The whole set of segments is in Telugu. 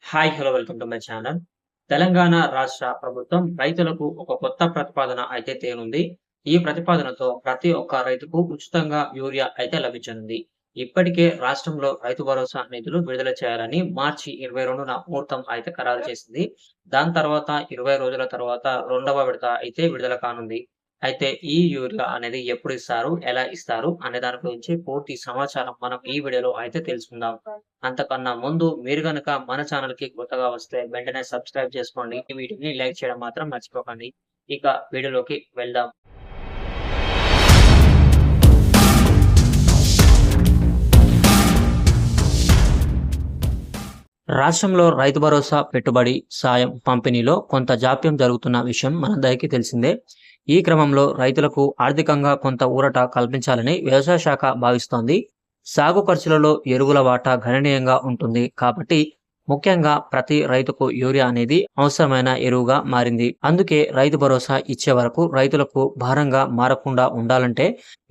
Hi! Hello! Welcome to my channel. Telangana రాష్ట్ర ప్రభుత్వం రైతులకు ఒక కొత్త ప్రతిపాదన అయితే తేనుంది. ఈ ప్రతిపాదనతో ప్రతి ఒక్క రైతుకు ఉచితంగా యూరియా అయితే లభించనుంది. ఇప్పటికే రాష్ట్రంలో రైతు భరోసా నిధులు విడుదల చేయాలని మార్చి 22న ముహూర్తం అయితే ఖరారు చేసింది. దాని తర్వాత 20 రోజుల తర్వాత రెండవ విడత అయితే విడుదల కానుంది. అయితే ఈ యూరియా అనేది ఎప్పుడు ఇస్తారు? ఎలా ఇస్తారు? అనే దాని గురించి పూర్తి సమాచారం మనం ఈ వీడియోలో అయితే తెలుసుకుందాం. అంతకన్నా ముందు మీరు గనక మన ఛానల్‌కి కొత్తగా వస్తే వెంటనే సబ్స్క్రైబ్ చేసుకోండి. ఈ వీడియోని లైక్ చేయడం మాత్రం మర్చిపోకండి. ఇక వీడియోలోకి వెళ్దాం. రాష్ట్రంలో రైతు భరోసా పెట్టుబడి సాయం పంపిణీలో కొంత జాప్యం జరుగుతున్న విషయం మనందరికీ తెలిసిందే. ఈ క్రమంలో రైతులకు ఆర్థికంగా కొంత ఊరట కల్పించాలని వ్యవసాయ శాఖ భావిస్తోంది. సాగు ఖర్చులలో ఎరువుల వాటా గణనీయంగా ఉంటుంది కాబట్టి ముఖ్యంగా ప్రతి రైతుకు యూరియా అనేది అవసరమైన ఎరువుగా మారింది. అందుకే రైతు భరోసా ఇచ్చే వరకు రైతులకు భారంగా మారకుండా ఉండాలంటే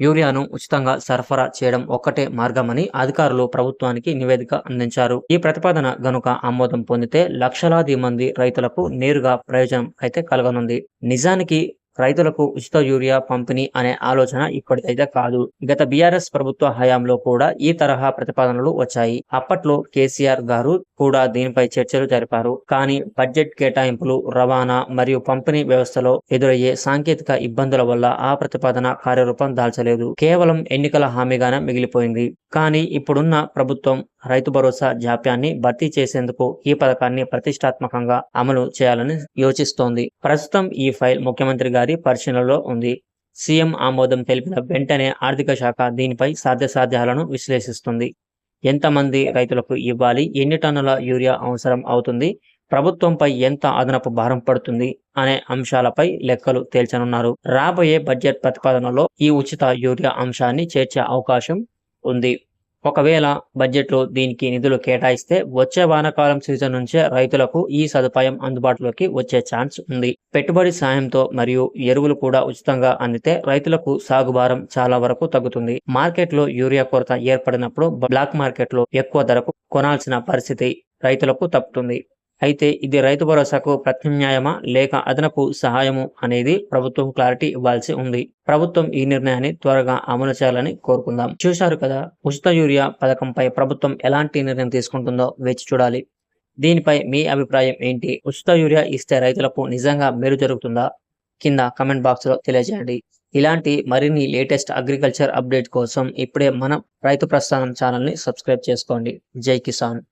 యూరియాను ఉచితంగా సరఫరా చేయడం ఒక్కటే మార్గమని అధికారులు ప్రభుత్వానికి నివేదిక అందించారు. ఈ ప్రతిపాదన గనుక ఆమోదం పొందితే లక్షలాది మంది రైతులకు నేరుగా ప్రయోజనం అయితే కలగనుంది. నిజానికి రైతులకు ఉచిత యూరియా పంపిణీ అనే ఆలోచన ఇప్పటిదైతే కాదు. గత బీఆర్ఎస్ ప్రభుత్వ హయాంలో కూడా ఈ తరహా ప్రతిపాదనలు వచ్చాయి. అప్పట్లో కేసీఆర్ గారు కూడా దీనిపై చర్చలు జరిపారు. కానీ బడ్జెట్ కేటాయింపులు, రవాణా మరియు పంపిణీ వ్యవస్థలో ఎదురయ్యే సాంకేతిక ఇబ్బందుల వల్ల ఆ ప్రతిపాదన కార్యరూపం దాల్చలేదు. కేవలం ఎన్నికల హామీగానే మిగిలిపోయింది. కానీ ఇప్పుడున్న ప్రభుత్వం రైతు భరోసా జాప్యాన్ని భర్తీ చేసేందుకు ఈ పథకాన్ని ప్రతిష్టాత్మకంగా అమలు చేయాలని యోచిస్తోంది. ప్రస్తుతం ఈ ఫైల్ ముఖ్యమంత్రి గారి పరిశీలనలో ఉంది. సీఎం ఆమోదం తెలిపిన వెంటనే ఆర్థిక శాఖ దీనిపై సాధ్యాసాధ్యాలను విశ్లేషిస్తుంది. ఎంతమంది రైతులకు ఇవ్వాలి, ఎన్ని టన్నుల యూరియా అవసరం అవుతుంది, ప్రభుత్వంపై ఎంత అదనపు భారం పడుతుంది అనే అంశాలపై లెక్కలు తేల్చనున్నారు. రాబోయే బడ్జెట్ ప్రతిపాదనలో ఈ ఉచిత యూరియా అంశాన్ని చేర్చే అవకాశం ఉంది. ఒకవేళ బడ్జెట్లో దీనికి నిధులు కేటాయిస్తే వచ్చే వానాకాలం సీజన్ నుంచే రైతులకు ఈ సదుపాయం అందుబాటులోకి వచ్చే ఛాన్స్ ఉంది. పెట్టుబడి సాయంతో మరియు ఎరువులు కూడా ఉచితంగా అందితే రైతులకు సాగుభారం చాలా వరకు తగ్గుతుంది. మార్కెట్లో యూరియా కొరత ఏర్పడినప్పుడు బ్లాక్ మార్కెట్లో ఎక్కువ ధరకు కొనాల్సిన పరిస్థితి రైతులకు తప్పుతుంది. అయితే ఇది రైతు భరోసాకు ప్రత్యామ్నాయమా లేక అదనపు సహాయము అనేది ప్రభుత్వం క్లారిటీ ఇవ్వాల్సి ఉంది. ప్రభుత్వం ఈ నిర్ణయాన్ని త్వరగా అమలు చేయాలని కోరుకుందాం. చూశారు కదా, ఉచిత యూరియా పథకంపై ప్రభుత్వం ఎలాంటి నిర్ణయం తీసుకుంటుందో వేచి చూడాలి. దీనిపై మీ అభిప్రాయం ఏంటి? ఉచిత యూరియా ఇస్తే రైతులకు నిజంగా మేలు జరుగుతుందా? కింద కమెంట్ బాక్స్ లో తెలియజేయండి. ఇలాంటి మరిన్ని లేటెస్ట్ అగ్రికల్చర్ అప్డేట్ కోసం ఇప్పుడే మన రైతు ప్రస్థానం ఛానల్ ని సబ్స్క్రైబ్ చేసుకోండి. జై కిసాన్.